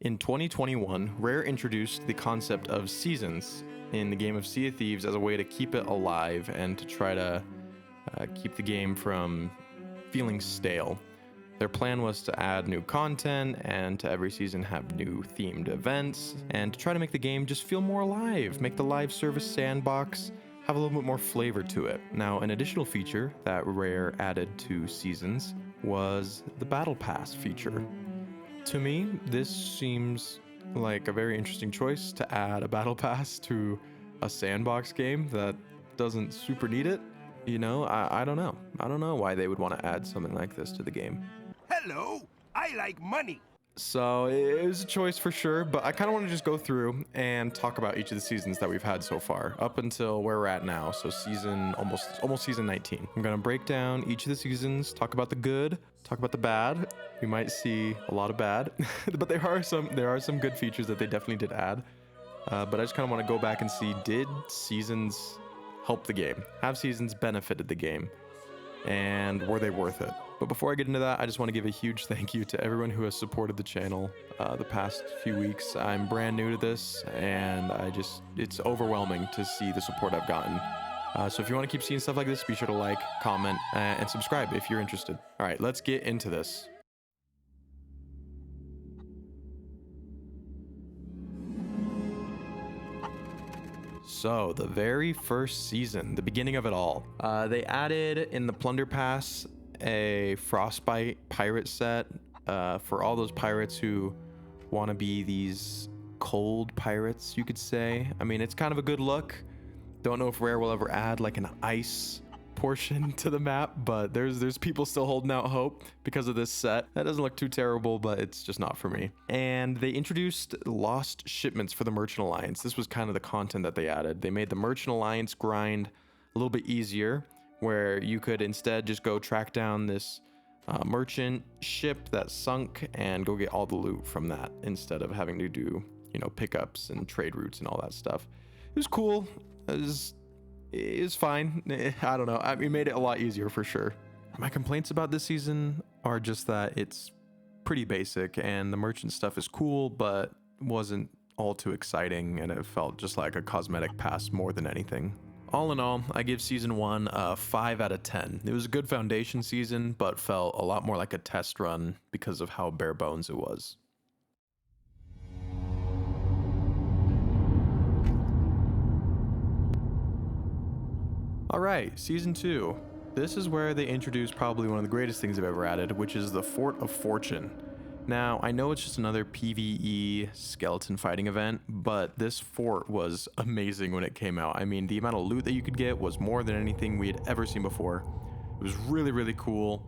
In 2021, Rare introduced the concept of seasons in the game of Sea of Thieves as a way to keep it alive and to try to keep the game from feeling stale. Their plan was to add new content and to every season have new themed events and to try to make the game just feel more alive, make the live service sandbox have a little bit more flavor to it. Now, an additional feature that Rare added to Seasons was the Battle Pass feature. To me, this seems like a very interesting choice to add a Battle Pass to a sandbox game that doesn't super need it. You know, I don't know. I don't know why they would want to add something like this to the game. Hello, I like money. So it was a choice for sure, but I kind of want to just go through and talk about each of the seasons that we've had so far, up until where we're at now. So almost season 19. I'm gonna break down each of the seasons, talk about the good, talk about the bad. We might see a lot of bad, but there are some good features that they definitely did add. But I just kind of want to go back and see, did seasons help the game? Have seasons benefited the game? And were they worth it? But before I get into that, I just want to give a huge thank you to everyone who has supported the channel the past few weeks. I'm brand new to this, and it's overwhelming to see the support I've gotten. So if you want to keep seeing stuff like this, be sure to like, comment, and subscribe if you're interested. All right, let's get into this. So the very first season, the beginning of it all, they added in the Plunder Pass a Frostbite pirate set for all those pirates who want to be these cold pirates, you could say. I mean, it's kind of a good look. Don't know if Rare will ever add like an ice portion to the map, but there's people still holding out hope because of this set. That doesn't look too terrible, but it's just not for me. And they introduced lost shipments for the Merchant Alliance. This was kind of the content that they added. They made the Merchant Alliance grind a little bit easier, where you could instead just go track down this merchant ship that sunk and go get all the loot from that instead of having to do, you know, pickups and trade routes and all that stuff. It was cool. It was fine. I don't know. I mean, it made it a lot easier for sure. My complaints about this season are just that it's pretty basic and the merchant stuff is cool, but wasn't all too exciting, and it felt just like a cosmetic pass more than anything. All in all, I give season 1 a 5 out of 10. It was a good foundation season, but felt a lot more like a test run because of how bare bones it was. All right, season 2. This is where they introduced probably one of the greatest things they've ever added, which is the Fort of Fortune. Now, I know it's just another PvE skeleton fighting event, but this fort was amazing when it came out. I mean, the amount of loot that you could get was more than anything we had ever seen before. It was really, really cool.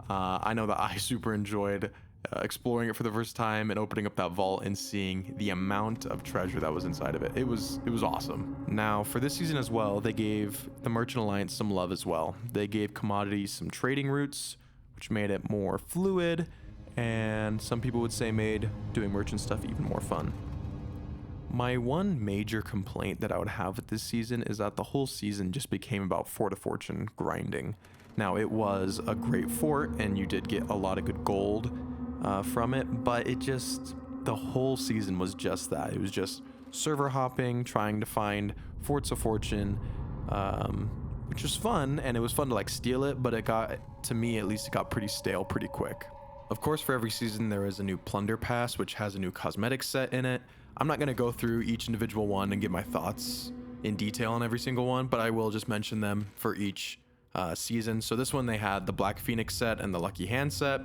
I know that I super enjoyed exploring it for the first time and opening up that vault and seeing the amount of treasure that was inside of it. It was awesome. Now, for this season as well, they gave the Merchant Alliance some love as well. They gave commodities some trading routes, which made it more fluid, and some people would say made doing merchant stuff even more fun. My one major complaint that I would have with this season is that the whole season just became about Fort of Fortune grinding. Now, it was a great fort and you did get a lot of good gold from it, but the whole season was just that. It was just server hopping, trying to find Forts of Fortune, which was fun, and it was fun to like steal it, but it got, to me at least, it got pretty stale pretty quick. Of course, for every season, there is a new Plunder Pass, which has a new cosmetic set in it. I'm not going to go through each individual one and give my thoughts in detail on every single one, but I will just mention them for each season. So this one, they had the Black Phoenix set and the Lucky Hand set.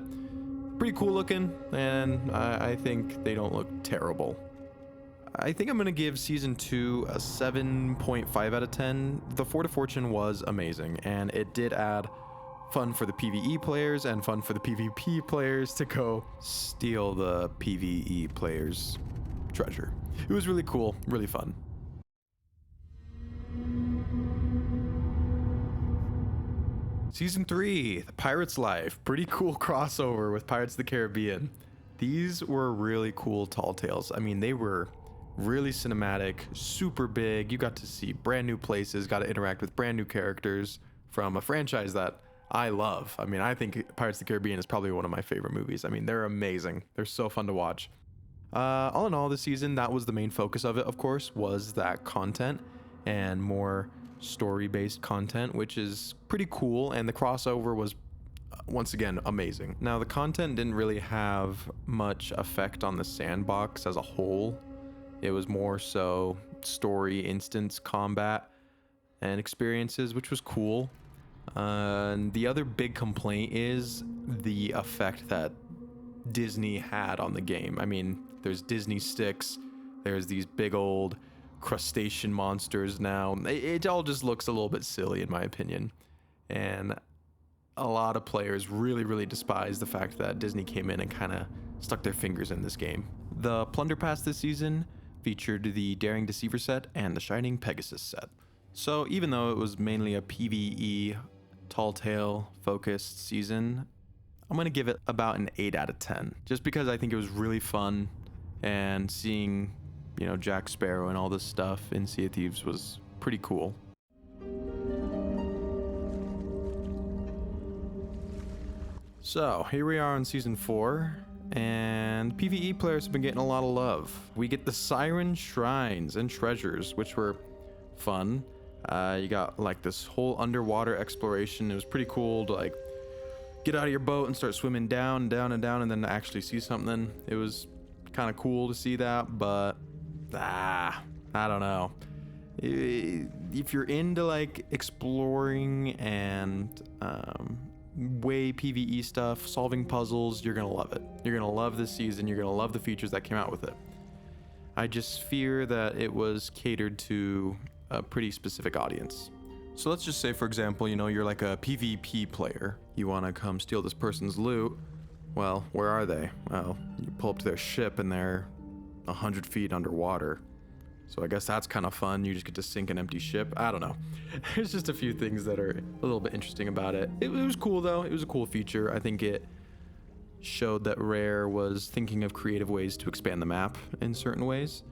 Pretty cool looking, and I think they don't look terrible. I think I'm going to give season 2 a 7.5 out of 10. The Fort of Fortune was amazing, and it did add fun for the PvE players and fun for the PvP players to go steal the PvE players' treasure. It was really cool, really fun. Season 3, The Pirate's Life. Pretty cool crossover with Pirates of the Caribbean. These were really cool tall tales. I mean, they were really cinematic, super big. You got to see brand new places, got to interact with brand new characters from a franchise that I love. I mean, I think Pirates of the Caribbean is probably one of my favorite movies. I mean, they're amazing. They're so fun to watch. All in all, this season, that was the main focus of it, of course, was that content and more story-based content, which is pretty cool. And the crossover was, once again, amazing. Now, the content didn't really have much effect on the sandbox as a whole. It was more so story, instance, combat, and experiences, which was cool. And the other big complaint is the effect that Disney had on the game. I mean, there's Disney sticks, there's these big old crustacean monsters now. It all just looks a little bit silly in my opinion. And a lot of players really despise the fact that Disney came in and kind of stuck their fingers in this game. The Plunder Pass this season featured the Daring Deceiver set and the Shining Pegasus set. So even though it was mainly a PvE tall tale focused season, I'm going to give it about an 8 out of 10, just because I think it was really fun, and seeing, you know, Jack Sparrow and all this stuff in Sea of Thieves was pretty cool. So here we are in season 4, and PvE players have been getting a lot of love. We get the Siren Shrines and Treasures, which were fun. You got like this whole underwater exploration. It was pretty cool to like get out of your boat and start swimming down, and then actually see something. It was kind of cool to see that, but I don't know. If you're into like exploring and way PvE stuff, solving puzzles, you're gonna love it. You're gonna love this season. You're gonna love the features that came out with it. I just fear that it was catered to a pretty specific audience. So let's just say, for example, you know, you're like a PvP player. You want to come steal this person's loot. Well, where are they? Well, you pull up to their ship and they're 100 feet underwater. So I guess that's kind of fun. You just get to sink an empty ship. I don't know. There's just a few things that are a little bit interesting about it. It was cool though. It was a cool feature. I think it showed that Rare was thinking of creative ways to expand the map in certain ways.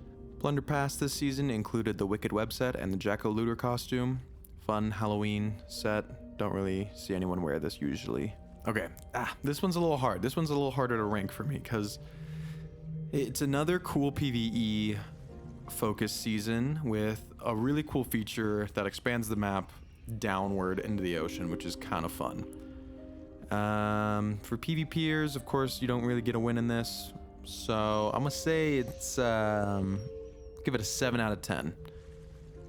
Plunder Pass this season included the Wicked Web set and the Jack-O-Looter costume. Fun Halloween set. Don't really see anyone wear this usually. Okay, this one's a little hard. This one's a little harder to rank for me because it's another cool PvE focused season with a really cool feature that expands the map downward into the ocean, which is kind of fun. For PvPers, of course, you don't really get a win in this. So I'm gonna say it's give it a 7 out of 10.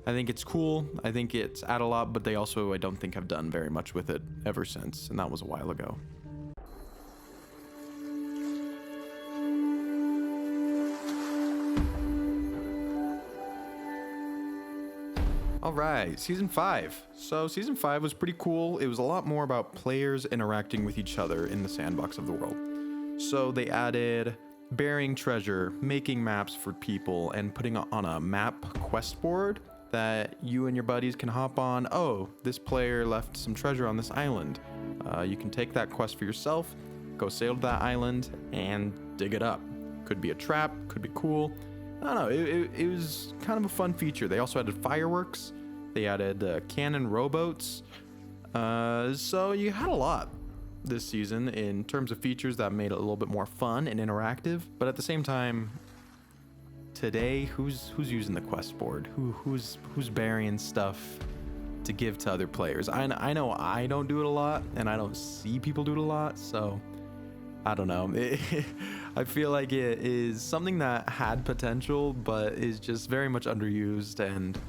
I think it's cool. I think it's add a lot, but they also, I don't think, have done very much with it ever since, and that was a while ago. All right, season 5. So season 5 was pretty cool. It was a lot more about players interacting with each other in the sandbox of the world. So they added burying treasure, making maps for people, and putting on a map quest board that you and your buddies can hop on. Oh, this player left some treasure on this island. You can take that quest for yourself, go sail to that island, and dig it up. Could be a trap, could be cool. I don't know, it was kind of a fun feature. They also added fireworks. They added cannon rowboats. So you had a lot this season in terms of features that made it a little bit more fun and interactive. But at the same time, today, who's using the quest board? Who's burying stuff to give to other players? I know I don't do it a lot, and I don't see people do it a lot, so I don't know. I feel like it is something that had potential, but is just very much underused and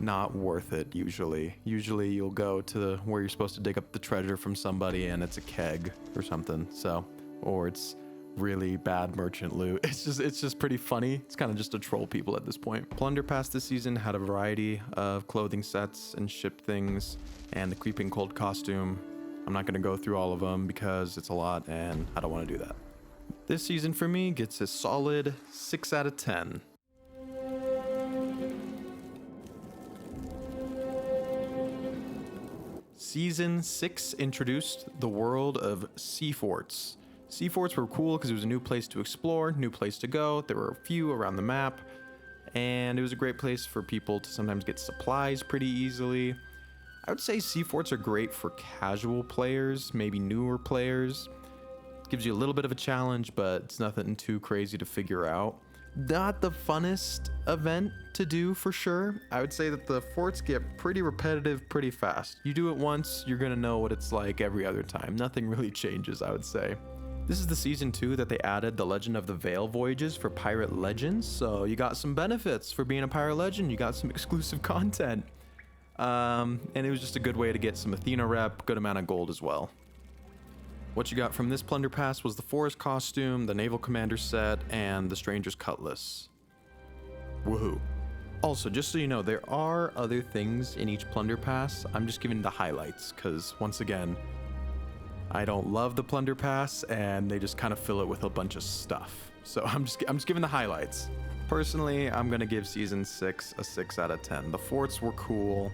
not worth it usually. Usually you'll go to where you're supposed to dig up the treasure from somebody and it's a keg or something. So, or it's really bad merchant loot. It's just pretty funny. It's kind of just to troll people at this point. Plunder Pass this season had a variety of clothing sets and ship things and the Creeping Cold costume. I'm not going to go through all of them because it's a lot and I don't want to do that. This season for me gets a solid 6 out of 10. Season 6 introduced the world of sea forts. Sea forts were cool because it was a new place to explore, new place to go. There were a few around the map, and it was a great place for people to sometimes get supplies pretty easily. I would say sea forts are great for casual players, maybe newer players. Gives you a little bit of a challenge, but it's nothing too crazy to figure out. not the funnest event to do for sure. I would say that the forts get pretty repetitive pretty fast. You do it once, you're gonna know what it's like every other time. Nothing really changes, I would say. This is the season 2 that they added the Legend of the Veil voyages for Pirate Legends, so you got some benefits for being a Pirate Legend. You got some exclusive content. And it was just a good way to get some Athena rep, good amount of gold as well. What you got from this Plunder Pass was the Forest costume, the Naval Commander set, and the Stranger's Cutlass. Woohoo. Also, just so you know, there are other things in each Plunder Pass. I'm just giving the highlights, because once again, I don't love the Plunder Pass, and they just kind of fill it with a bunch of stuff. So I'm just giving the highlights. Personally, I'm gonna give Season 6 a 6 out of 10. The forts were cool.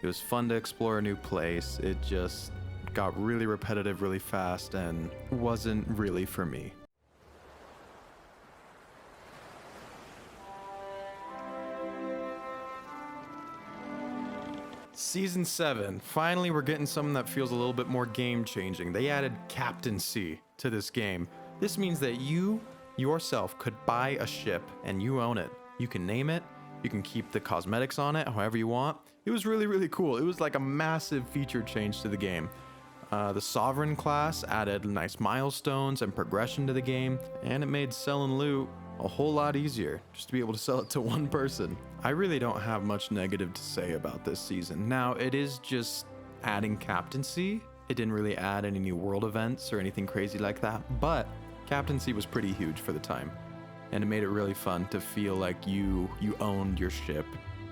It was fun to explore a new place. It just got really repetitive really fast and wasn't really for me. Season 7. Finally, we're getting something that feels a little bit more game-changing. They added captaincy to this game. This means that you yourself could buy a ship and you own it. You can name it, you can keep the cosmetics on it however you want. It was really, really cool. It was like a massive feature change to the game. The Sovereign class added nice milestones and progression to the game, and it made selling loot a whole lot easier, just to be able to sell it to one person. I really don't have much negative to say about this season. Now, it is just adding captaincy. It didn't really add any new world events or anything crazy like that, but captaincy was pretty huge for the time, and it made it really fun to feel like you owned your ship.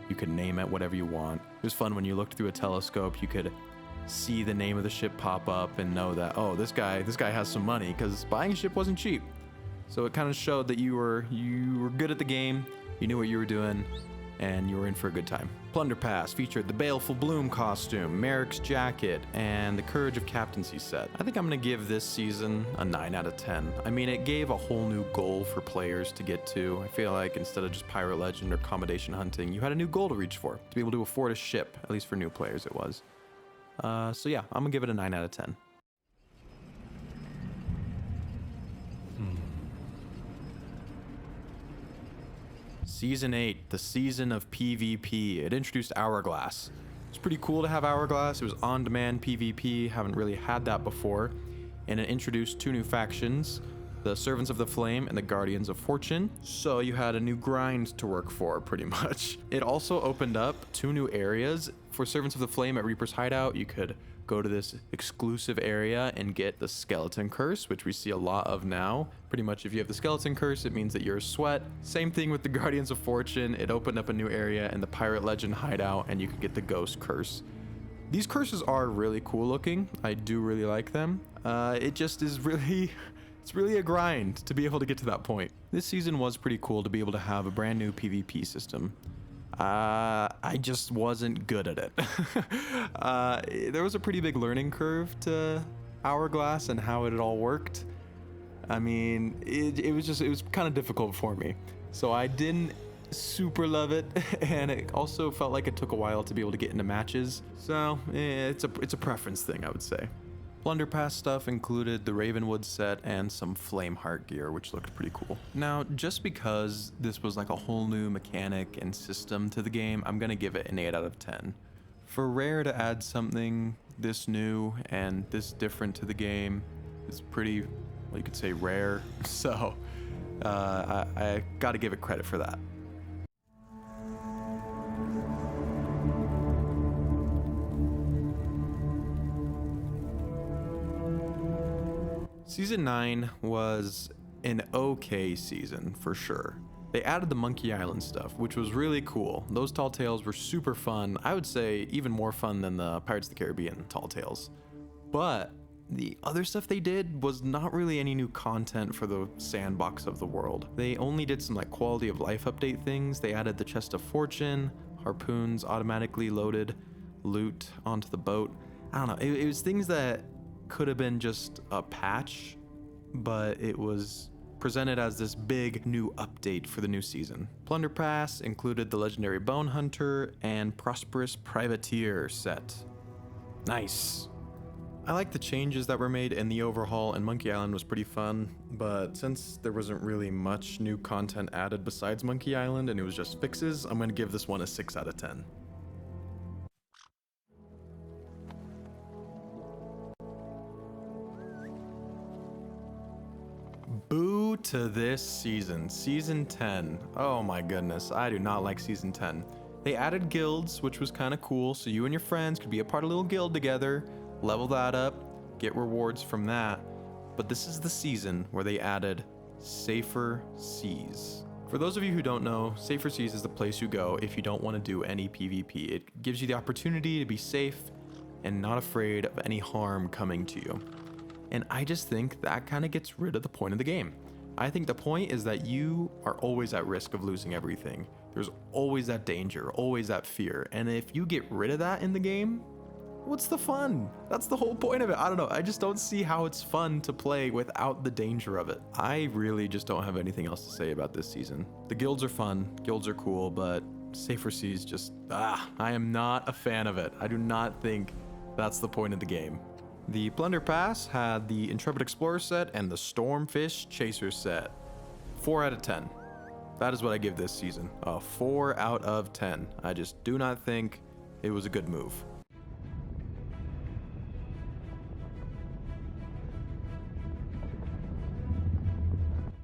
You could name it whatever you want. It was fun when you looked through a telescope, you could see the name of the ship pop up and know that, oh, this guy has some money, because buying a ship wasn't cheap. So it kind of showed that you were good at the game, you knew what you were doing, and you were in for a good time. Plunder Pass featured the Baleful Bloom costume, Merrick's jacket, and the Courage of Captaincy set. I think I'm gonna give this season a 9 out of 10. I mean, it gave a whole new goal for players to get to. I feel like instead of just Pirate Legend or accommodation hunting, you had a new goal to reach for, to be able to afford a ship, at least for new players it was. So yeah, I'm gonna give it a 9 out of 10. Season 8, the season of PvP. It introduced Hourglass. It's pretty cool to have Hourglass. It was on-demand PvP, haven't really had that before. And it introduced 2 new factions, the Servants of the Flame and the Guardians of Fortune. So you had a new grind to work for, pretty much. It also opened up 2 new areas. For Servants of the Flame at Reaper's Hideout, you could go to this exclusive area and get the Skeleton Curse, which we see a lot of now. Pretty much if you have the Skeleton Curse, it means that you're a sweat. Same thing with the Guardians of Fortune. It opened up a new area in the Pirate Legend Hideout, and you could get the Ghost Curse. These curses are really cool looking. I do really like them. It just is really... It's really a grind to be able to get to that point. This season was pretty cool to be able to have a brand new PvP system. I just wasn't good at it. There was a pretty big learning curve to Hourglass and how it all worked. I mean, it was kind of difficult for me. So I didn't super love it, and it also felt like it took a while to be able to get into matches. So it's a preference thing, I would say. Plunder Pass stuff included the Ravenwood set and some Flameheart gear, which looked pretty cool. Now, just because this was like a whole new mechanic and system to the game, I'm gonna give it an 8 out of 10. For Rare to add something this new and this different to the game is pretty, well, you could say rare. So I gotta give it credit for that. Season 9 was an okay season, for sure. They added the Monkey Island stuff, which was really cool. Those Tall Tales were super fun. I would say even more fun than the Pirates of the Caribbean Tall Tales. But the other stuff they did was not really any new content for the sandbox of the world. They only did some like quality of life update things. They added the Chest of Fortune, harpoons, automatically loaded loot onto the boat. I don't know, it was things that could have been just a patch, but it was presented as this big new update for the new season. Plunder Pass included the legendary Bone Hunter and Prosperous Privateer set. Nice. I like the changes that were made in the overhaul, and Monkey Island was pretty fun, but since there wasn't really much new content added besides Monkey Island and it was just fixes, I'm gonna give this one a 6 out of 10. Boo to this season. Season 10. Oh my goodness, I do not like Season 10. They added guilds, which was kind of cool, so you and your friends could be a part of a little guild together, level that up, get rewards from that. But this is the season where they added Safer Seas. For those of you who don't know, Safer Seas is the place you go if you don't want to do any PvP. It gives you the opportunity to be safe and not afraid of any harm coming to you. And I just think that kind of gets rid of the point of the game. I think the point is that you are always at risk of losing everything. There's always that danger, always that fear. And if you get rid of that in the game, what's the fun? That's the whole point of it. I don't know. I just don't see how it's fun to play without the danger of it. I really just don't have anything else to say about this season. The guilds are fun, guilds are cool, but Safer Seas just, I am not a fan of it. I do not think that's the point of the game. The Plunder Pass had the Intrepid Explorer set and the Stormfish Chaser set. 4 out of 10. That is what I give this season. A 4 out of 10. I just do not think it was a good move.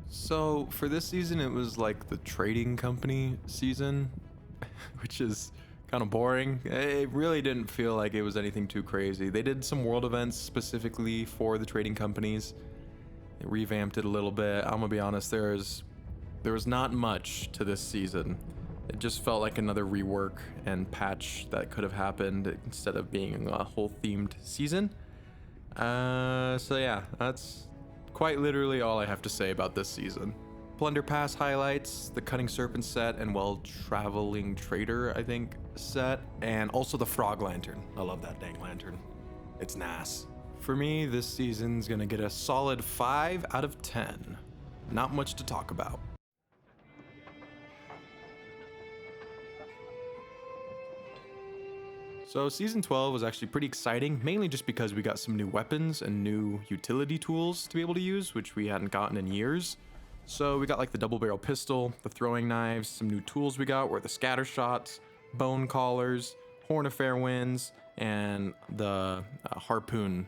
So for this season, it was like the trading company season, which is kind of boring. It really didn't feel like it was anything too crazy. They did some world events specifically for the trading companies. They revamped it a little bit. I'm gonna be honest, there was not much to this season. It just felt like another rework and patch that could have happened instead of being a whole themed season. So yeah, that's quite literally all I have to say about this season. Plunder Pass highlights, the Cunning Serpent set, and Traveling Trader, I think, set, and also the Frog Lantern. I love that dang lantern. It's nice. For me, this season's gonna get a solid 5 out of 10. Not much to talk about. So Season 12 was actually pretty exciting, mainly just because we got some new weapons and new utility tools to be able to use, which we hadn't gotten in years. So we got like the double barrel pistol, the throwing knives, some new tools we got were the scatter shots, bone collars, horn of fair winds, and the harpoon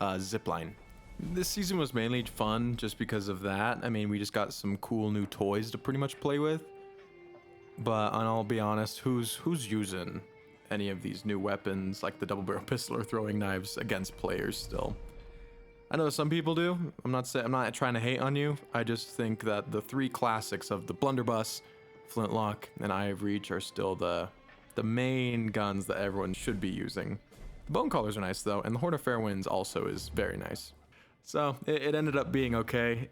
zipline. This season was mainly fun just because of that. I mean, we just got some cool new toys to pretty much play with. But I'll be honest, who's using any of these new weapons like the double barrel pistol or throwing knives against players still? I know some people do. I'm not trying to hate on you. I just think that the 3 classics of the blunderbuss, flintlock, and eye of reach are still the main guns that everyone should be using. The bone collars are nice though, and the horn of fair winds also is very nice. So it ended up being okay.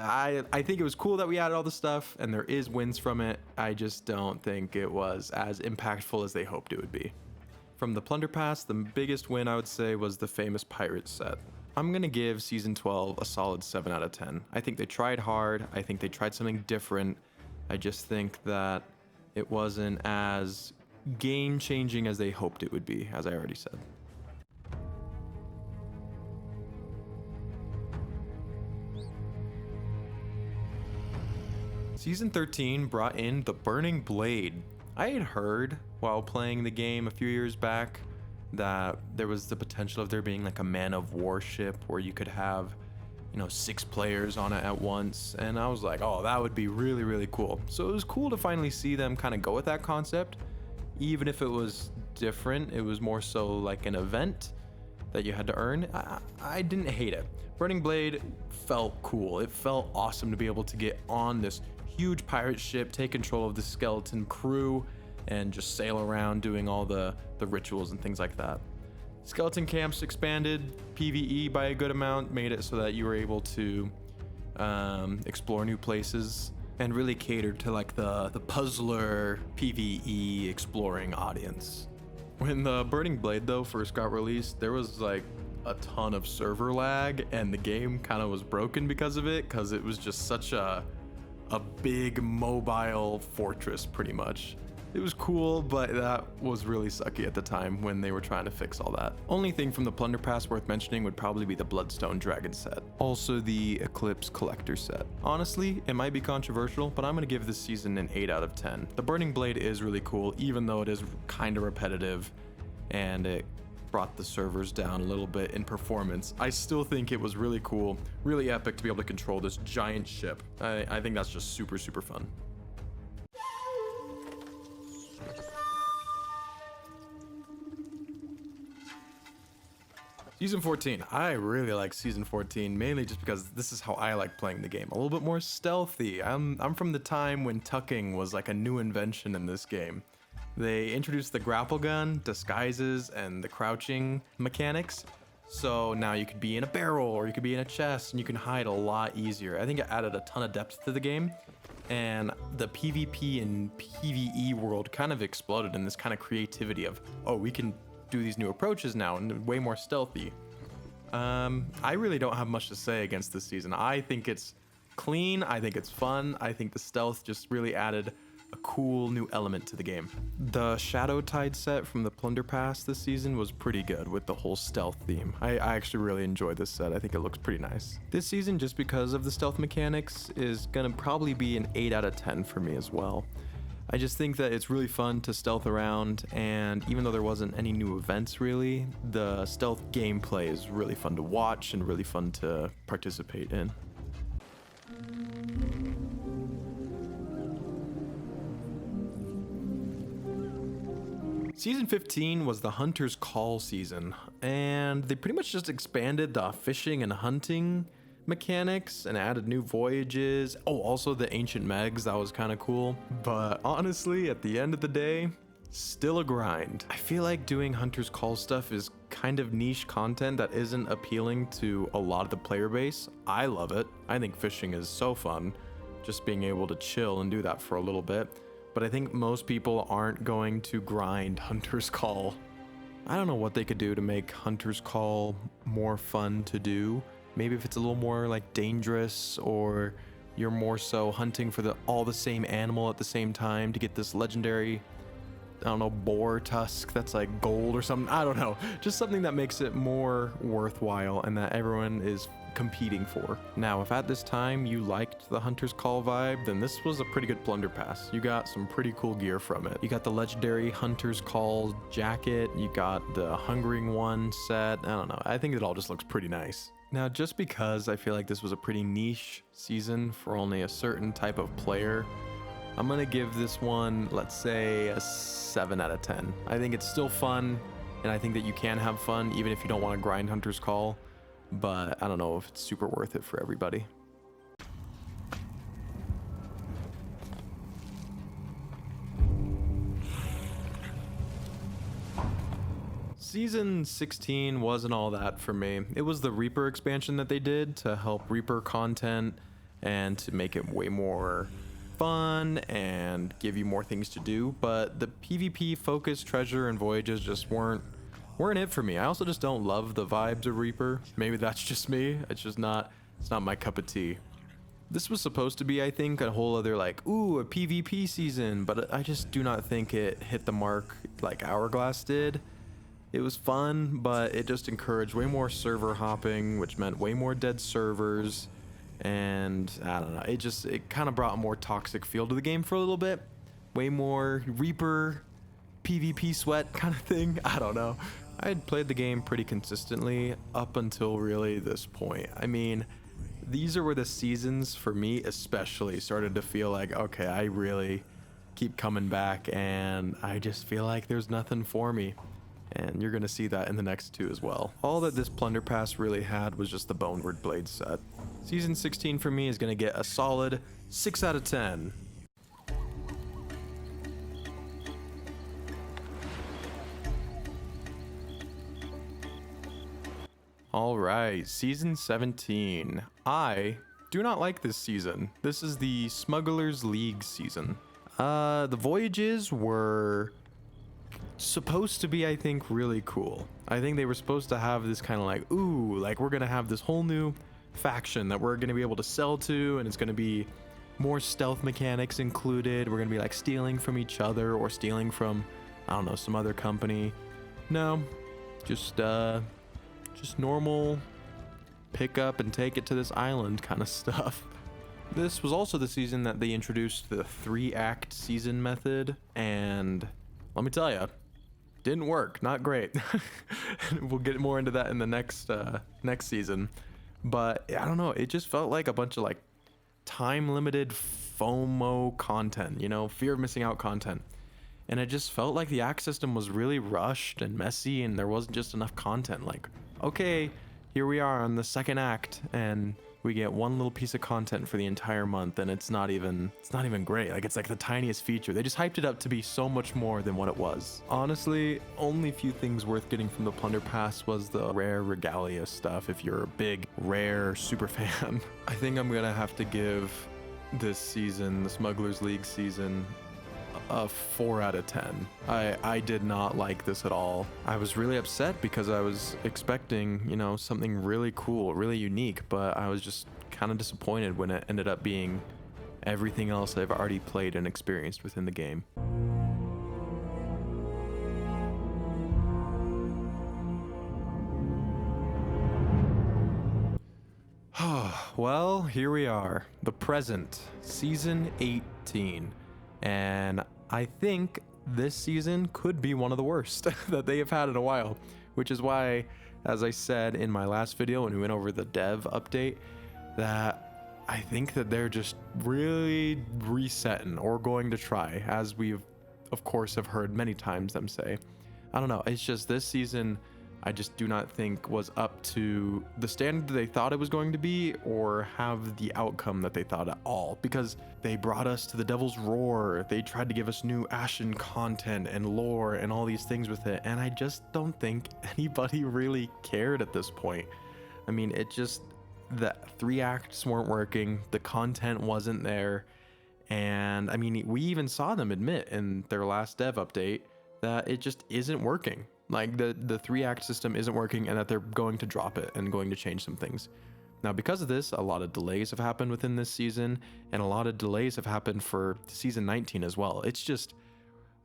I think it was cool that we added all the stuff, and there is wins from it. I just don't think it was as impactful as they hoped it would be. From the Plunder Pass, the biggest win I would say was the famous pirate set. I'm gonna give Season 12 a solid 7 out of 10. I think they tried hard. I think they tried something different. I just think that it wasn't as game-changing as they hoped it would be, as I already said. Season 13 brought in the Burning Blade. I had heard while playing the game a few years back that there was the potential of there being like a man of war ship where you could have, 6 players on it at once, and I was like, oh, that would be really, really cool. So it was cool to finally see them kind of go with that concept, even if it was different. It was more so like an event that you had to earn. I didn't hate it. Burning Blade felt cool. It felt awesome to be able to get on this huge pirate ship, take control of the skeleton crew, and just sail around doing all the rituals and things like that. Skeleton camps expanded PvE by a good amount, made it so that you were able to explore new places and really catered to like the puzzler PvE exploring audience. When the Burning Blade though first got released, there was like a ton of server lag, and the game kind of was broken because of it, because it was just such a big mobile fortress pretty much. It was cool, but that was really sucky at the time when they were trying to fix all that. Only thing from the Plunder Pass worth mentioning would probably be the Bloodstone Dragon set. Also the Eclipse Collector set. Honestly, it might be controversial, but I'm gonna give this season an 8 out of 10. The Burning Blade is really cool, even though it is kind of repetitive and it brought the servers down a little bit in performance. I still think it was really cool, really epic to be able to control this giant ship. I think that's just super, super fun. Season 14. I really like Season 14, mainly just because this is how I like playing the game. A little bit more stealthy. I'm from the time when tucking was like a new invention in this game. They introduced the grapple gun, disguises, and the crouching mechanics. So now you could be in a barrel or you could be in a chest and you can hide a lot easier. I think it added a ton of depth to the game. And the PvP and PvE world kind of exploded in this kind of creativity of, oh, we can do these new approaches now and way more stealthy. I really don't have much to say against this season. I think it's clean. I think it's fun. I think the stealth just really added a cool new element to the game. The Shadow Tide set from the Plunder Pass this season was pretty good with the whole stealth theme. I actually really enjoyed this set. I think it looks pretty nice. This season, just because of the stealth mechanics, is gonna probably be an 8 out of 10 for me as well. I just think that it's really fun to stealth around, and even though there wasn't any new events really, the stealth gameplay is really fun to watch and really fun to participate in. Season 15 was the Hunter's Call season, and they pretty much just expanded the fishing and hunting mechanics and added new voyages. Oh, also the ancient Megs, that was kind of cool. But honestly, at the end of the day, still a grind. I feel like doing Hunter's Call stuff is kind of niche content that isn't appealing to a lot of the player base. I love it. I think fishing is so fun, just being able to chill and do that for a little bit. But I think most people aren't going to grind Hunter's Call. I don't know what they could do to make Hunter's Call more fun to do. Maybe if it's a little more like dangerous, or you're more so hunting for all the same animal at the same time to get this legendary, I don't know, boar tusk that's like gold or something. I don't know. Just something that makes it more worthwhile and that everyone is competing for. Now, if at this time you liked the Hunter's Call vibe, then this was a pretty good Plunder Pass. You got some pretty cool gear from it. You got the legendary Hunter's Call jacket, you got the Hungering One set. I don't know. I think it all just looks pretty nice. Now, just because I feel like this was a pretty niche season for only a certain type of player, I'm gonna give this one, let's say, a 7 out of 10. I think it's still fun, and I think that you can have fun even if you don't want to grind Hunter's Call, but I don't know if it's super worth it for everybody. Season 16 wasn't all that for me. It was the Reaper expansion that they did to help Reaper content and to make it way more fun and give you more things to do, but the PvP focused treasure and voyages just weren't it for me. I also just don't love the vibes of Reaper. Maybe that's just me. It's not my cup of tea. This was supposed to be, I think, a whole other like, ooh, a PvP season, but I just do not think it hit the mark like Hourglass did. It was fun, but it just encouraged way more server hopping, which meant way more dead servers. And I don't know, it kind of brought a more toxic feel to the game for a little bit. Way more Reaper, PvP sweat kind of thing. I don't know. I had played the game pretty consistently up until really this point. I mean, these are where the seasons for me especially started to feel like, okay, I really keep coming back and I just feel like there's nothing for me. And you're going to see that in the next two as well. All that this Plunder Pass really had was just the Boneward Blade set. Season 16 for me is going to get a solid 6 out of 10. Alright, Season 17. I do not like this season. This is the Smugglers League season. The voyages were supposed to be, I think, really cool. I think they were supposed to have this kind of like, ooh, like we're gonna have this whole new faction that we're gonna be able to sell to, and it's gonna be more stealth mechanics included. We're gonna be like stealing from each other or stealing from, I don't know, some other company. No, just normal pick up and take it to this island kind of stuff. This was also the season that they introduced the 3-act season method, and let me tell you, didn't work. Not great. We'll get more into that in the next season. But I don't know, it just felt like a bunch of like time-limited FOMO content, you know, fear of missing out content. And it just felt like the act system was really rushed and messy, and there wasn't just enough content. Like, okay, here we are on the 2nd act, and we get one little piece of content for the entire month, and it's not even great. Like, it's like the tiniest feature. They just hyped it up to be so much more than what it was. Honestly, only few things worth getting from the Plunder Pass was the rare regalia stuff, if you're a big rare super fan. I think I'm gonna have to give this season, the Smugglers League season, a 4 out of 10. I did not like this at all. I was really upset because I was expecting, you know, something really cool, really unique, but I was just kind of disappointed when it ended up being everything else I've already played and experienced within the game. Well, here we are, the present, season 18. And I think this season could be one of the worst that they have had in a while, which is why, as I said in my last video when we went over the dev update, that I think that they're just really resetting or going to try, as we've of course have heard many times them say. I don't know, it's just this season I just do not think was up to the standard that they thought it was going to be, or have the outcome that they thought at all, because they brought us to the Devil's Roar, they tried to give us new Ashen content and lore and all these things with it, and I just don't think anybody really cared at this point. I mean, it just, the 3 acts weren't working, the content wasn't there, and I mean, we even saw them admit in their last dev update that it just isn't working. Like, the 3-act system isn't working, and that they're going to drop it and going to change some things. Now, because of this, a lot of delays have happened within this season, and a lot of delays have happened for season 19 as well. It's just,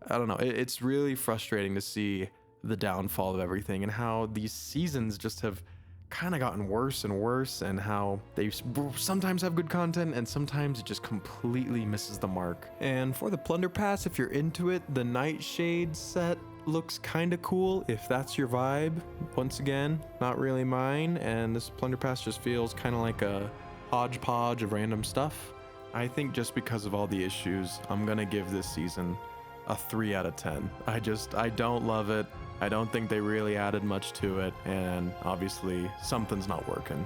I don't know, it's really frustrating to see the downfall of everything, and how these seasons just have kind of gotten worse and worse, and how they sometimes have good content and sometimes it just completely misses the mark. And for the Plunder Pass, if you're into it, the Nightshade set looks kind of cool if that's your vibe. Once again, not really mine, and this Plunder Pass just feels kind of like a hodgepodge of random stuff. I think just because of all the issues, I'm gonna give this season a 3 out of 10. I don't love it. I don't think they really added much to it, and obviously something's not working.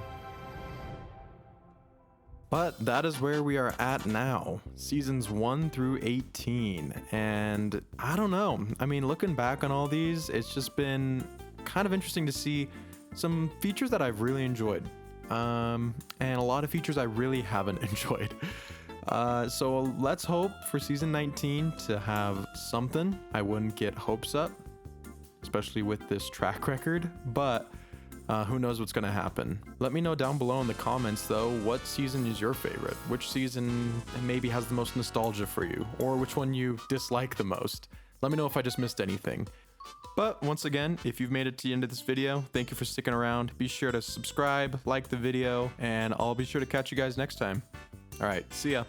But that is where we are at now, seasons 1 through 18, and I don't know. I mean, looking back on all these, it's just been kind of interesting to see some features that I've really enjoyed, and a lot of features I really haven't enjoyed. So let's hope for season 19 to have something. I wouldn't get hopes up, especially with this track record, but who knows what's going to happen. Let me know down below in the comments, though, what season is your favorite? Which season maybe has the most nostalgia for you? Or which one you dislike the most? Let me know if I just missed anything. But once again, if you've made it to the end of this video, thank you for sticking around. Be sure to subscribe, like the video, and I'll be sure to catch you guys next time. All right, see ya.